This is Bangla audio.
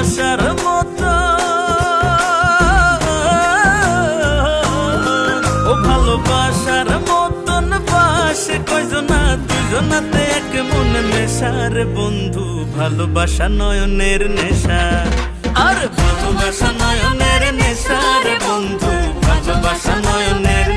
ভালোবাসার মতো, ও ভালোবাসার মতন বাসে কয়জনা, দুজনাতে এক মনে মেশার বন্ধু, ভালোবাসা নয়নের নেশা। আর ভালোবাসা নয়নের নেশা রে বন্ধু, ভালোবাসা নয়নের